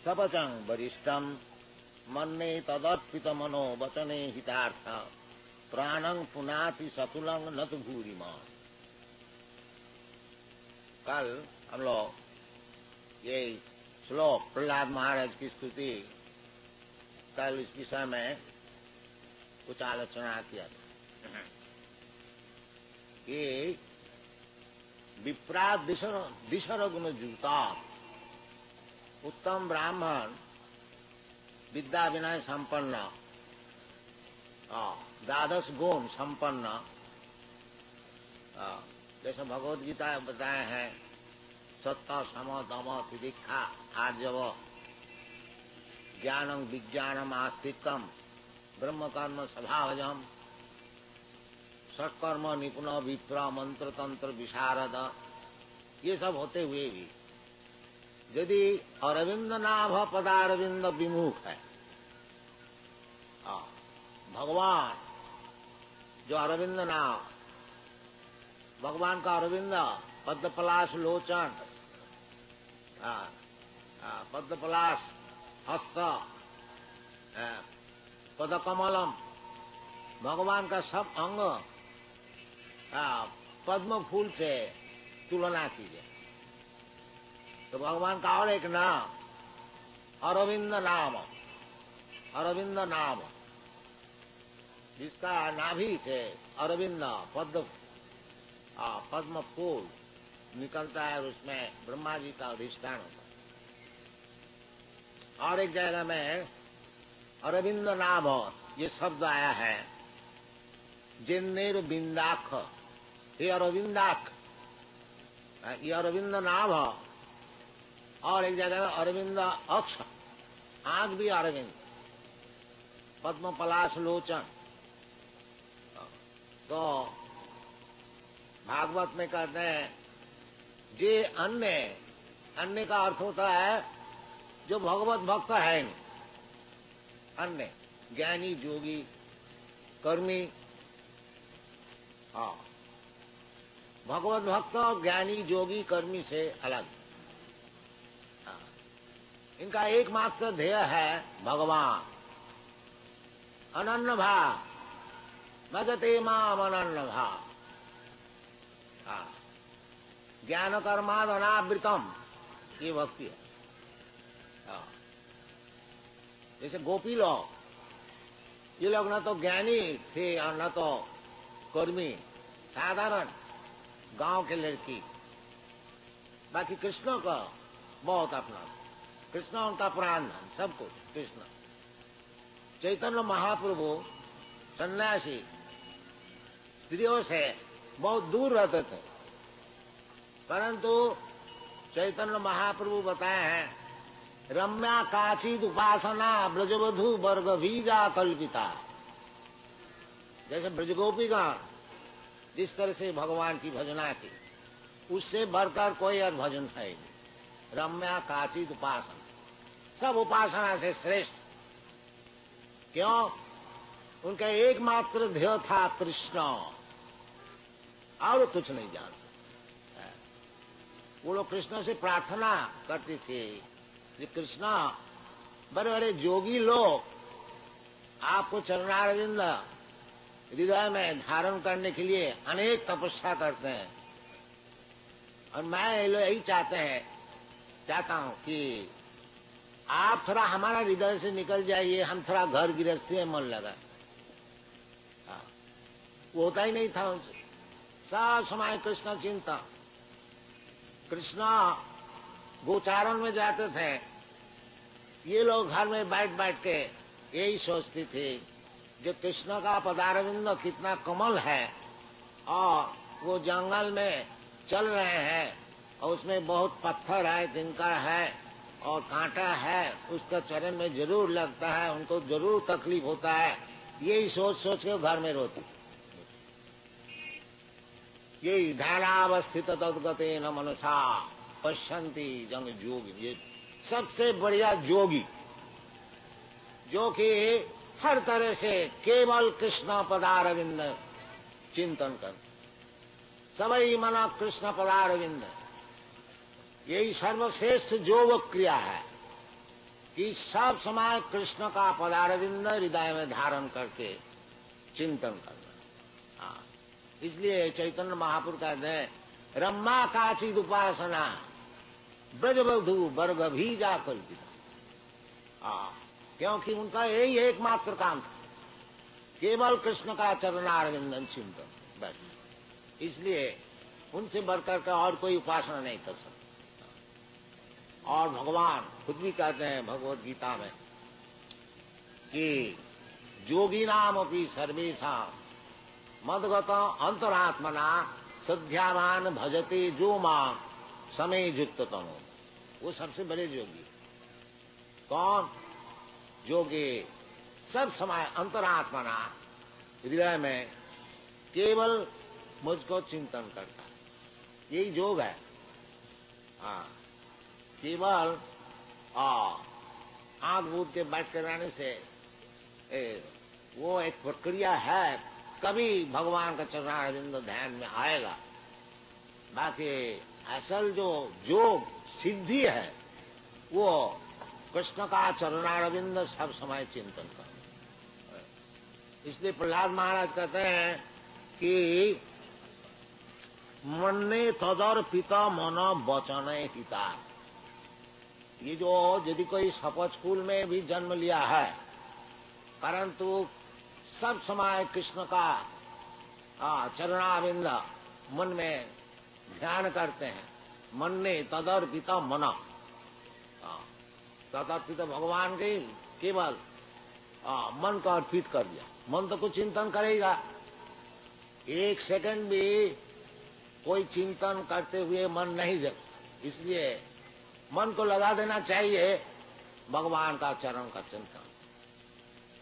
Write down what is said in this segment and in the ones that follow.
सपचं वरिष्ठं मन्ये तदर्पित मनो वचने हितार्थ प्राणं पुनाति सतुलं न तो भूरिमा। कल हम लोग ये श्लोक प्रहलाद महाराज की स्तुति कल इस विषय में कुछ आलोचना किया था। ये विप्रात दिशर गुण जूता उत्तम ब्राह्मण विद्या विनय संपन्न द्वादश गुण संपन्न, जैसे भगवद गीता बताए हैं सत्य सम दम तितिक्षा आर्जव ज्ञानम विज्ञानम आस्तिकम ब्रह्म कर्म स्वभावजम सत्कर्म निपुण विप्र मंत्र तंत्र विशारद, ये सब होते हुए भी यदि अरविंद नाभ पदारविंद विमुख है, भगवान जो अरविंद नाभ, भगवान का अरविंद पद्मपलाश लोचन, पद्मपलाश हस्त, पदकमलम, भगवान का सब अंग पद्म फूल से तुलना कीजिए तो भगवान का और एक नाम अरविंद नाम, अरविंद नाम, जिसका नाभि से अरविंद पद्म फूल निकलता है और उसमें ब्रह्मा जी का अधिष्ठान होता है। और एक जगह में अरविंद नाभ ये शब्द आया है, जिन्नेर बिंदाख, ये अरविंदाख, ये अरविंद नाभ। और एक जगह में अरविंद अक्ष, आंख भी अरविंद, पद्म पलाश लोचन। तो भागवत में कहते हैं जे अन्य, अन्य का अर्थ होता है जो भगवत भक्त है नहीं, अन्य ज्ञानी जोगी कर्मी। भगवत भक्त ज्ञानी जोगी कर्मी से अलग, इनका एकमात्र ध्येय है भगवान। अनन्य भाव, भजते माम अनन्य भाव, ज्ञान कर्माद अनावृतम, ये भक्ति है। जैसे गोपी लोग, ये लोग न तो ज्ञानी थे और न तो कर्मी, साधारण गांव के लड़की। बाकी कृष्ण का बहुत अपना, कृष्ण उनका प्राण धन, सब कुछ कृष्ण। चैतन्य महाप्रभु सन्यासी स्त्रियों से बहुत दूर रहते थे, परंतु चैतन्य महाप्रभु बताए हैं रम्या काचिद उपासना ब्रजवधु वर्ग बीजा कल्पिता। जैसे ब्रजगोपीगण जिस तरह से भगवान की भजना की, उससे बढ़कर कोई और भजन है नहीं। रम्या काचिद उपासना, सब उपासना से श्रेष्ठ। क्यों? उनका एकमात्र ध्येय था कृष्ण, और कुछ नहीं जानते। वो लोग कृष्ण से प्रार्थना करते थे कि कृष्ण, बड़े बड़े योगी लोग आपको चरणारविंद हृदय में धारण करने के लिए अनेक तपस्या करते हैं, और मैं यही चाहता हूं कि आप थोड़ा हमारा हृदय से निकल जाइए, हम थोड़ा घर गृहस्थी में मन लगा। वो होता ही नहीं था उनसे, सब समय कृष्ण चिंता। कृष्ण गोचारण में जाते थे, ये लोग घर में बैठ बैठ के यही सोचते थे जो कृष्ण का पदारविंद कितना कमल है, और वो जंगल में चल रहे हैं और उसमें बहुत पत्थर है, तिनका है और कांटा है, उसका चरण में जरूर लगता है, उनको जरूर तकलीफ होता है। यही सोच सोच के घर में रोते। यही ध्यानावस्थित तद्गते न मनसा पश्यन्ति जंग जोगी, ये सबसे बढ़िया जोगी, जो कि हर तरह से केवल कृष्ण पदारविंद चिंतन कर, सबई मना कृष्ण पदारविंद, यही सर्वश्रेष्ठ योग क्रिया है। कि सब समय कृष्ण का पदारविंद हृदय में धारण करके चिंतन करना। हाँ, इसलिए चैतन्य महापुरुष कहते हैं रम्मा काचिद उपासना ब्रजबधु वर्ग भी जाकर दिया। क्योंकि उनका यही एकमात्र काम था, केवल कृष्ण का चरणारविंदन चिंतन बस। इसलिए उनसे बढ़कर के और कोई उपासना नहीं कर सकता। और भगवान खुद भी कहते हैं भगवत गीता में कि जोगी नाम अपनी सर्वेशा मदगत अंतरात्मना सध्यावान भजते जो मां समय युक्त तनो। वो सबसे बड़े योगी कौन? जोगी सब समय अंतरात्मना हृदय में केवल मुझको चिंतन करता है। यही योग है। केवल आंख बूंद के बैठ कर रहने से वो एक प्रक्रिया है, कभी भगवान का चरणारविंद ध्यान में आएगा। बाकी असल जो योग सिद्धि है वो कृष्ण का चरणारविंद सब समय चिंतन करना। इसलिए प्रहलाद महाराज कहते हैं कि मन्ने तदर्पिता मन वचन हिता। ये जो यदि कोई शपथ स्कूल में भी जन्म लिया है परंतु सब समय कृष्ण का चरणारविंद मन में ध्यान करते हैं, मन ने तदर्पिता मना, तदर्पित भगवान के केवल मन को अर्पित कर दिया। मन तो कुछ चिंतन करेगा, एक सेकंड भी कोई चिंतन करते हुए मन नहीं जगता। इसलिए मन को लगा देना चाहिए भगवान का चरण का चिंतन।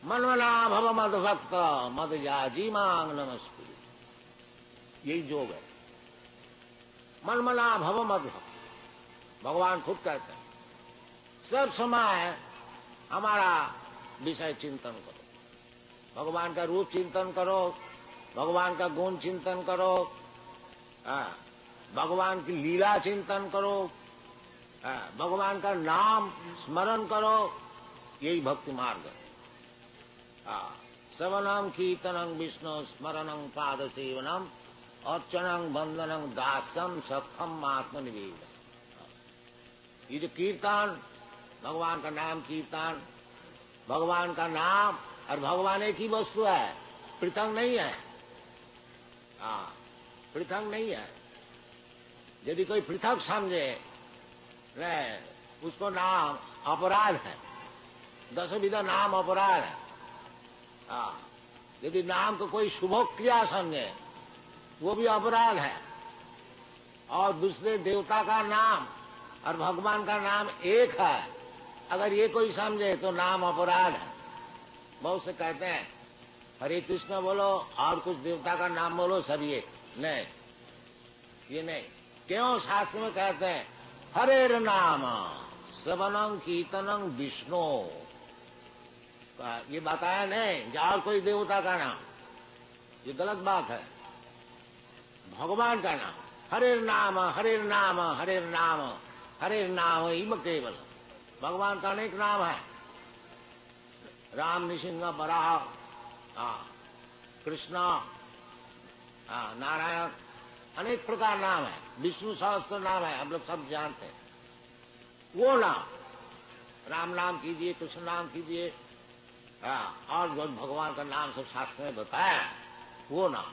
मनमना भव मद भक्त मद याजी मांग नमस्कुरु। यही योग है, मनमना भव मद भक्त। भगवान खुद कहते हैं सब समय हमारा विषय चिंतन करो, भगवान का रूप चिंतन करो, भगवान का गुण चिंतन करो, भगवान की लीला चिंतन करो, भगवान का नाम स्मरण करो। यही भक्ति मार्ग है। श्रवणम कीर्तनम विष्णु स्मरणम पाद सेवनम अर्चनम वंदनम दासम सखम आत्मनिवेदन। ये जो कीर्तन, भगवान का नाम कीर्तन, भगवान का नाम और भगवान एक ही वस्तु है, पृथक नहीं है। पृथक नहीं है। यदि कोई पृथक समझे उसको नाम अपराध है। 10 विधा नाम अपराध है। यदि नाम को कोई शुभ क्रिया समझे वो भी अपराध है। और दूसरे देवता का नाम और भगवान का नाम एक है, अगर ये कोई समझे तो नाम अपराध है। बहुत से कहते हैं हरे कृष्ण बोलो और कुछ देवता का नाम बोलो, सब ये नहीं, ये नहीं। क्यों? शास्त्र में कहते हैं हरेर नाम श्रवणम कीर्तनम विष्णु। ये बताया नहीं और कोई देवता का नाम, ये गलत बात है। भगवान का नाम हरेर नाम हरेर नाम हरेर नाम हरेर नाम इम केवल। भगवान का अनेक नाम है, राम नृसिंह वराह, कृष्ण, नारायण, अनेक प्रकार नाम है। विष्णु सहस्त्र नाम है, हम लोग सब जानते हैं। वो नाम, राम नाम कीजिए, कृष्ण नाम कीजिए, और जो भगवान का नाम सब शास्त्र में बताया वो नाम।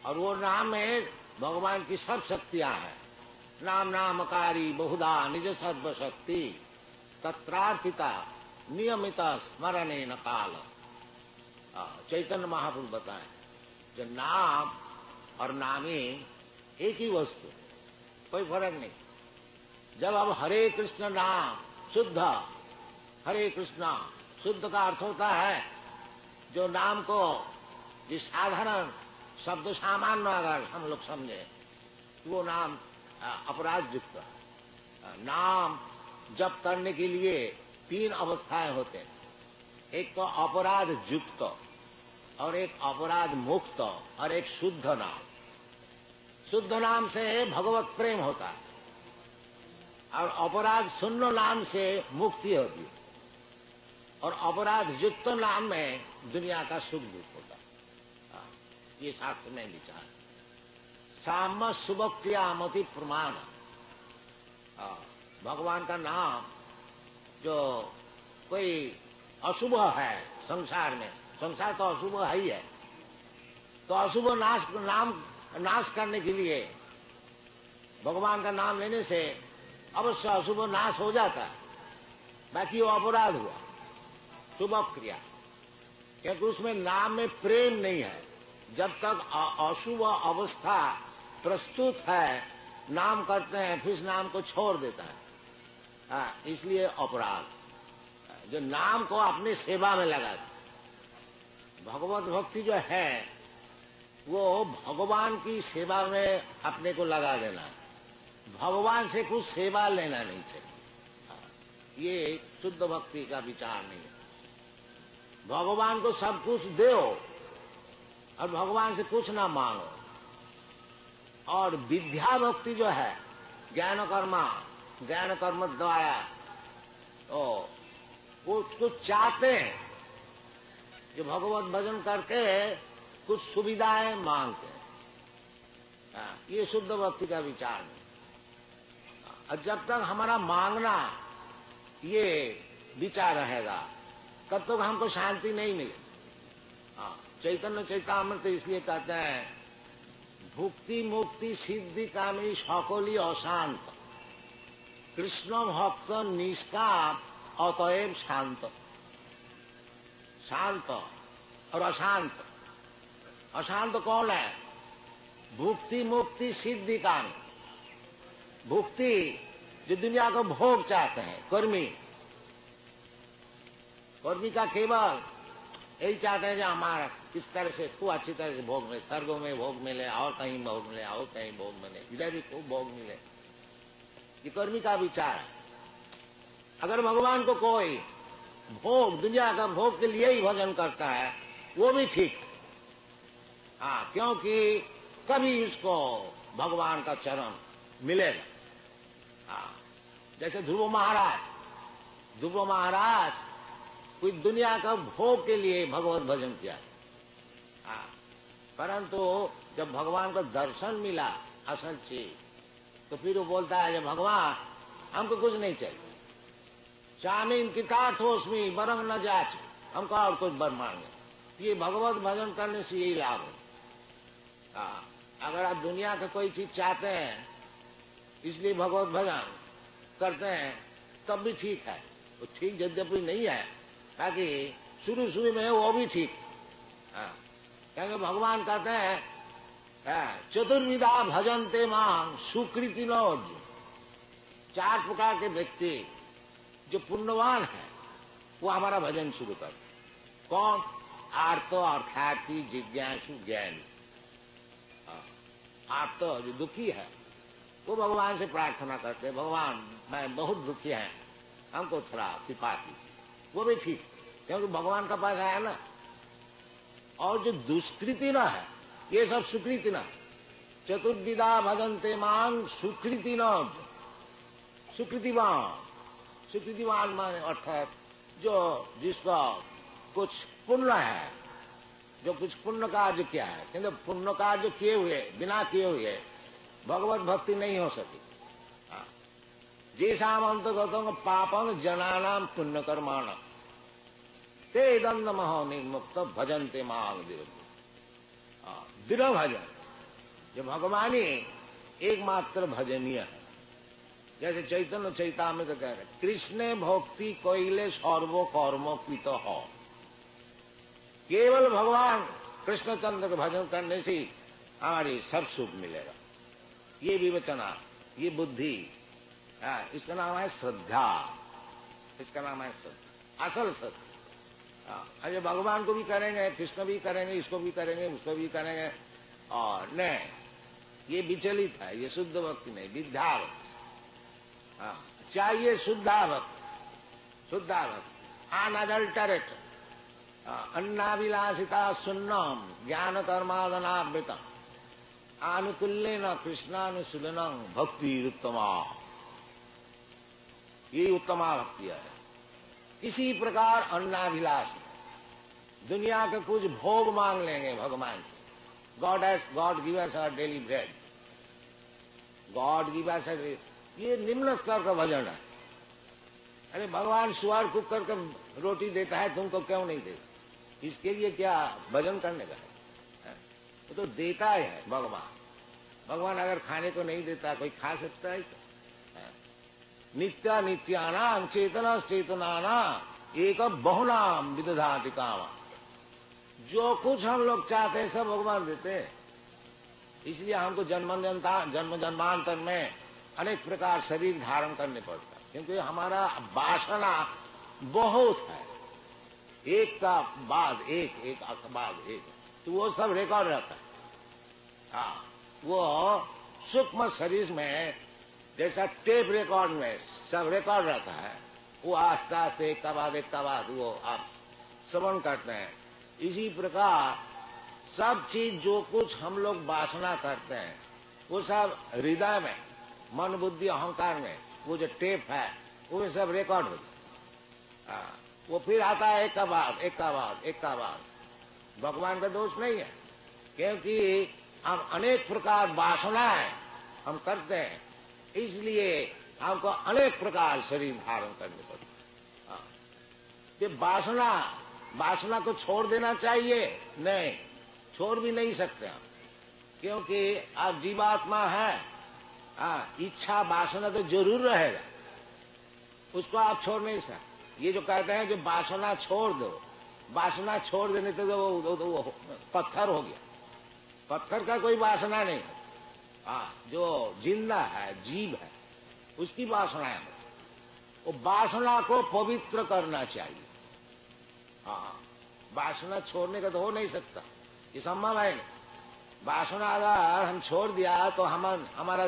और वो नाम में भगवान की सब शक्तियां हैं। नाम नामकारी बहुधा निज सर्वशक्ति तत्रार्पिता नियमित स्मरणे न काल। चैतन्य महापुरुष बताए जो नाम और नामी एक ही वस्तु, कोई फर्क नहीं। जब अब हरे कृष्ण नाम शुद्ध, हरे कृष्णा शुद्ध का अर्थ होता है जो नाम को जिस साधारण शब्द सामान्य अगर हम लोग समझे तो वो नाम अपराध युक्त। नाम जप करने के लिए 3 अवस्थाएं होते हैं, एक तो अपराध युक्त और एक अपराध मुक्त और एक शुद्ध नाम। शुद्ध नाम से भगवत प्रेम होता है और अपराध शून्य नाम से मुक्ति होती है, और अपराध युक्त नाम में दुनिया का सुख दुख होता है। ये शास्त्र में विचार। साम शुभ क्रियामति प्रमाण। भगवान का नाम जो कोई अशुभ है संसार में, संसार तो अशुभ है ही है, तो अशुभ नाश करने के लिए भगवान का नाम लेने से अवश्य अशुभ नाश हो जाता है। बाकी वो अपराध हुआ शुभ क्रिया, क्योंकि उसमें नाम में प्रेम नहीं है। जब तक अशुभ अवस्था प्रस्तुत है, नाम करते हैं, फिर नाम को छोड़ देता है। इसलिए अपराध। जो नाम को अपनी सेवा में लगा दे, भगवत भक्ति जो है वो भगवान की सेवा में अपने को लगा देना है, भगवान से कुछ सेवा लेना नहीं चाहिए। ये शुद्ध भक्ति का विचार नहीं है। भगवान को सब कुछ दो और भगवान से कुछ ना मांगो। और विद्या भक्ति जो है, ज्ञान कर्म द्वारा वो कुछ चाहते हैं, जो भगवत भजन करके कुछ सुविधाएं मांगते हैं। ये शुद्ध भक्ति का विचार नहीं। और जब तक हमारा मांगना ये विचार रहेगा, तब तक हमको शांति नहीं मिलेगी। चैतन्य चैतामृत इसलिए कहते हैं, भुक्ति मुक्ति सिद्धि कामी सकली अशांत, कृष्ण भक्त निष्काम अतएव शांत। शांत और अशांत। अशांत कौन है? भुक्ति मुक्ति सिद्धि कामी। भुक्ति जो दुनिया को भोग चाहते हैं, कर्मी का केवल यही चाहते हैं कि हमारा किस तरह से खूब अच्छी तरह से भोग मिले, स्वर्गों में भोग मिले, और कहीं भोग मिले, और कहीं भोग मिले, इधर भी खूब भोग मिले। ये कर्मी का विचार है। अगर भगवान को कोई भोग, दुनिया का भोग के लिए ही भजन करता है, वो भी ठीक है। क्योंकि कभी उसको भगवान का चरण मिलेगा। जैसे ध्रुव महाराज कोई दुनिया का भोग के लिए भगवत भजन किया, परंतु जब भगवान का दर्शन मिला असल चीज, तो फिर वो बोलता है, भगवान हमको कुछ नहीं चाहिए, चामीन कितार्थोस्मी बरंग न जाच, हमको और कुछ बर मांगे। ये भगवत भजन करने से यही लाभ है। अगर आप दुनिया का कोई चीज चाहते हैं, इसलिए भगवत भजन करते हैं, तब भी ठीक है। वो ठीक यद्यपि नहीं है, ताकि शुरू में वो भी ठीक। क्योंकि भगवान कहते हैं, चतुर्विधा भजनते मां सुकृति नो। 4 प्रकार के व्यक्ति जो पुण्यवान है, वो हमारा भजन शुरू कर। कौन? आर्त, अर्थार्थी, जिज्ञासु, ज्ञानी। आर्त जो दुखी है, वो भगवान से प्रार्थना करते, भगवान मैं बहुत दुखी है, हमको थोड़ा कृपा कीजिए। वो भी ठीक, क्योंकि भगवान का पास आया ना। और जो दुष्कृति न है, ये सब सुकृति न। चतुर्विधा भजनते मान सुकृति न। सुकृतिवान माने अर्थात जो जिसका कुछ पुण्य है, जो कुछ पुण्य कार्य किया है, किंतु पुण्य कार्य किए हुए, बिना किए हुए भगवत भक्ति नहीं हो सकी। जैसा अंतगतों पापं जनानाम पुण्य कर्माण ते दंड महो निर्मुक्त भजनते मांग दृढ़ भजन, जो भगवानी एकमात्र भजनीय है। जैसे चैतन्य चैतामृत कह रहे, कृष्ण भक्ति कोइले सर्वो कर्म कृत हो। केवल भगवान कृष्णचंद्र का भजन करने से हमारी सब सुख मिलेगा। ये विवेचना, ये बुद्धि, इसका नाम है श्रद्धा। इसका नाम है श्रद्धा, असल श्रद्धा। अरे भगवान को भी करेंगे, कृष्ण भी करेंगे, इसको भी करेंगे, उसको भी करेंगे, और नहीं, ये विचलित है। ये शुद्ध भक्ति नहीं, विद्या भक्ति। चाहिए शुद्धा भक्ति, अनअडल्टरेट, अन्नाभिलाषिता सुन्नम ज्ञान कर्मादनार्पितम आनुकूल्येन कृष्णानुशीलनं भक्ति उत्तमा। ये उत्तमा भक्ति है। इसी प्रकार अन्नाभिलाष, दुनिया के कुछ भोग मांग लेंगे भगवान से। God give us our daily bread, God give us, ये निम्न स्तर का भजन है। अरे भगवान सुअर कुक करके रोटी देता है, तुमको क्यों नहीं देता? इसके लिए क्या भजन करने का है? वो तो देता है भगवान। भगवान अगर खाने को नहीं देता, कोई खा सकता है? नित्या नित्यानाम चेतना चेतनाना एक बहुनाम विदधाति कामा। जो कुछ हम लोग चाहते हैं सब भगवान देते हैं। इसलिए हमको जन्म जन्मांतर में अनेक प्रकार शरीर धारण करने पड़ता है, क्योंकि हमारा वासना बहुत है, एक का बाद एक, एक का बाद एक, तो वो सब रिकॉर्ड रहता है। हाँ, वो सूक्ष्म शरीर में जैसा टेप रिकॉर्ड में सब रिकॉर्ड रहता है, वो आस्ते आस्ते एक का बाद वो आप श्रवण करते हैं। इसी प्रकार सब चीज जो कुछ हम लोग वासना करते हैं वो सब हृदय में, मन बुद्धि अहंकार में, वो जो टेप है वो सब रिकॉर्ड होता है। वो फिर आता है एक का बाद एक का बाद एक का बाद। भगवान का दोष नहीं है, क्योंकि हम अनेक प्रकार वासनाएं हम करते हैं, इसलिए हमको अनेक प्रकार शरीर धारण करने पड़ते हैं। ये वासना को छोड़ देना चाहिए? नहीं, छोड़ भी नहीं सकते हम, क्योंकि आप जीवात्मा है। इच्छा वासना तो जरूर रहेगा, उसको आप छोड़ नहीं सकते। ये जो कहते हैं जो वासना छोड़ दो, वासना छोड़ देने तो वो पत्थर हो गया। पत्थर का कोई वासना नहीं है। जो जिंदा है, जीव है, उसकी वासना है। वो वासना को पवित्र करना चाहिए। वासना छोड़ने का तो हो नहीं सकता, ये संभव है नहीं। वासना अगर हम छोड़ दिया तो हमारा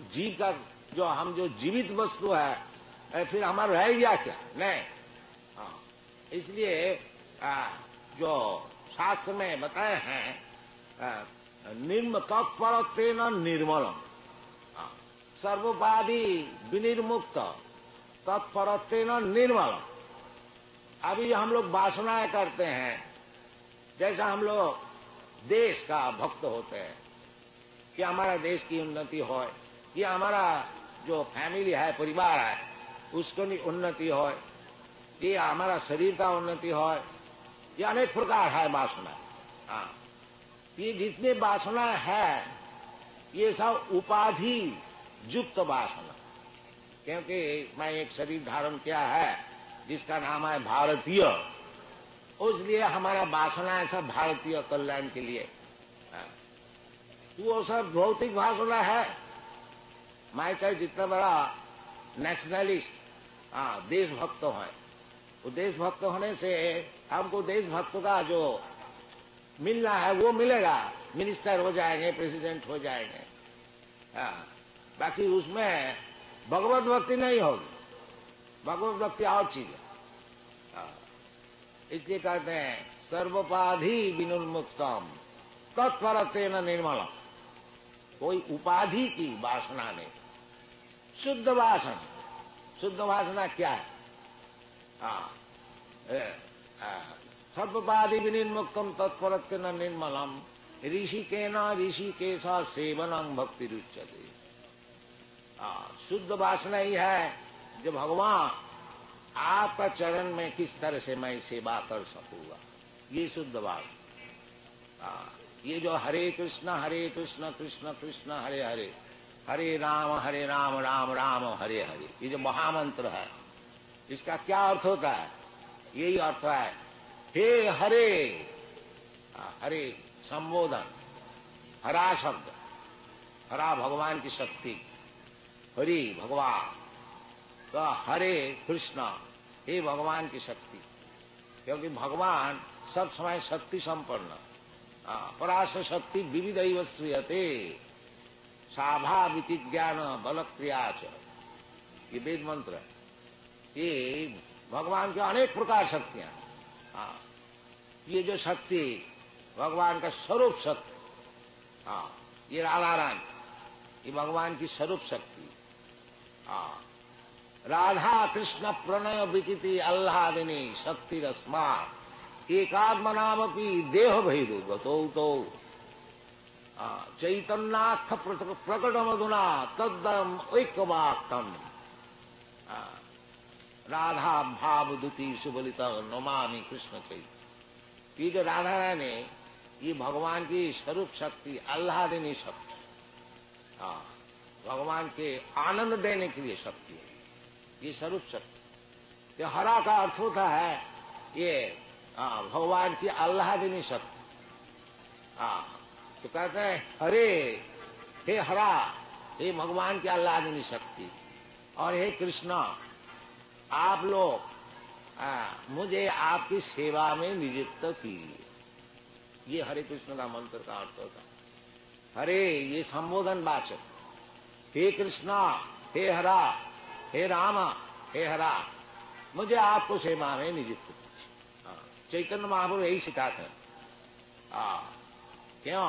जीव का जो जीवित वस्तु है, फिर हमारा रह गया क्या? नहीं। इसलिए जो शास्त्र में बताए हैं, तत्परत्वेन निर्मलम, सर्वोपाधि विनिर्मुक्त तत्परत्वेन निर्मलम। अभी हम लोग वासनाएं करते हैं, जैसा हम लोग देश का भक्त होते हैं कि हमारा देश की उन्नति हो, कि हमारा जो फैमिली है, परिवार है, उसको उन्नति हो, कि हमारा शरीर का उन्नति हो, ये अनेक प्रकार है वासना। ये जितने वासना है ये सब उपाधि युक्त वासना, क्योंकि मैं एक शरीर धारण किया है जिसका नाम है भारतीय, इसलिए हमारा वासना है सब भारतीय कल्याण के लिए। वो सब भौतिक वासना है। मैं चाहे जितना बड़ा नेशनलिस्ट देशभक्त है, वो देशभक्त होने से हमको देशभक्त का जो मिलना है वो मिलेगा, मिनिस्टर हो जाएंगे, प्रेसिडेंट हो जाएंगे। बाकी उसमें भगवत भक्ति नहीं होगी। भगवत भक्ति और चीज है। इसलिए कहते हैं सर्वोपाधि विनुन्मुक्तम तत्परत्वेन निर्मलम। कोई उपाधि की वासना नहीं, शुद्ध वासना। शुद्ध वासना क्या है? सर्वोपाधि विनिर्मुक्तम तत्परत्वेन निर्मलम ऋषिकेन ऋषिकेश सेवनम भक्ति रुच्यते। शुद्ध वासना ही है जो भगवान आपका चरण में किस तरह से मैं सेवा कर सकूंगा, ये शुद्ध वासना। ये जो हरे कृष्ण कृष्ण कृष्ण हरे हरे, हरे राम राम राम हरे हरे, ये जो महामंत्र है, इसका क्या अर्थ होता है? यही अर्थ है, हे हरे। हरे संबोधन, हरा शब्द, हरा भगवान की शक्ति, हरि भगवान, तो हरे कृष्ण, हे भगवान की शक्ति। क्योंकि भगवान सब समय शक्ति संपन्न, पराश शक्ति विविधैव श्रूयते साभा विज्ञान बल क्रियाच, ये वेद मंत्र है। ये भगवान के अनेक प्रकार शक्तियां। ये जो शक्ति भगवान का स्वरूप शक्ति, ये राधा रानी, ये भगवान की स्वरूप शक्ति। राधा कृष्ण प्रणय विकिति आह्लादिनी शक्ति रस्मा एकात्मनामपि देह भैरु गतो तो चैतन्याख प्रकट मधुना तद्दम ऐक्यवाक्तम राधा भाव दुति सुबलित नमामि कृष्ण चैतन्य। ये जो राधा रानी ये भगवान की स्वरूप शक्ति आह्लादिनी शक्ति, भगवान के आनंद देने के लिए शक्ति है ये स्वरूप शक्ति। ये हरा का अर्थ होता है ये भगवान की आह्लादिनी शक्ति। तो कहते हैं हरे हे हरा, हे भगवान की आह्लादिनी शक्ति, और हे कृष्ण आप लोग मुझे आपकी सेवा में नियुक्त कीजिए। ये हरे कृष्ण का मंत्र का अर्थ होता है। हरे ये संबोधन वाचक, हे कृष्णा, हे हरा, हे राम, हे हरा, मुझे आपको सेवा में नियुक्त कीजिए। चैतन्य महाप्रभु यही सिखाते हैं। क्यों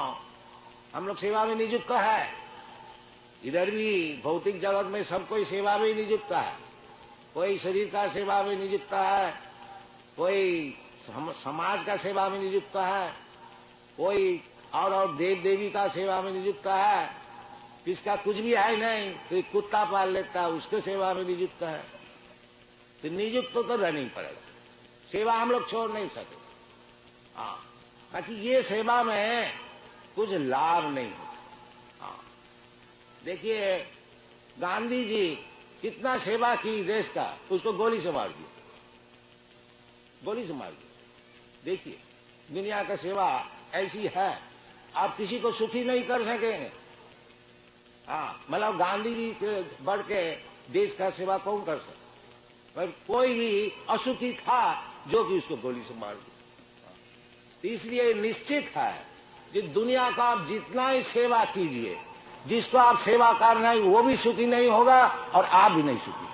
हम लोग सेवा में नियुक्त है? इधर भी भौतिक जगत में सब कोई सेवा में नियुक्त है। कोई शरीर का सेवा में नियुक्त है, कोई समाज का सेवा में नियुक्त है, कोई और देव देवी का सेवा में नियुक्त है, किसका कुछ भी है नहीं, कोई कुत्ता पाल लेता है उसके सेवा में नियुक्त है। तो नियुक्त तो रहना ही पड़ेगा, सेवा हम लोग छोड़ नहीं सके। बाकी ये सेवा में कुछ लाभ नहीं होता। देखिए गांधी जी कितना सेवा की देश का, उसको गोली से मार दिया, गोली से मार दिया। देखिए दुनिया का सेवा ऐसी है, आप किसी को सुखी नहीं कर सकेंगे। मतलब गांधी जी के बढ़ के देश का सेवा कौन कर सकता? पर कोई भी असुखी था जो कि उसको गोली से मार दिया। तो इसलिए निश्चित है कि दुनिया का आप जितना ही सेवा कीजिए, जिसको आप सेवा कर रहे हैं वो भी सुखी नहीं होगा और आप भी नहीं सुखी।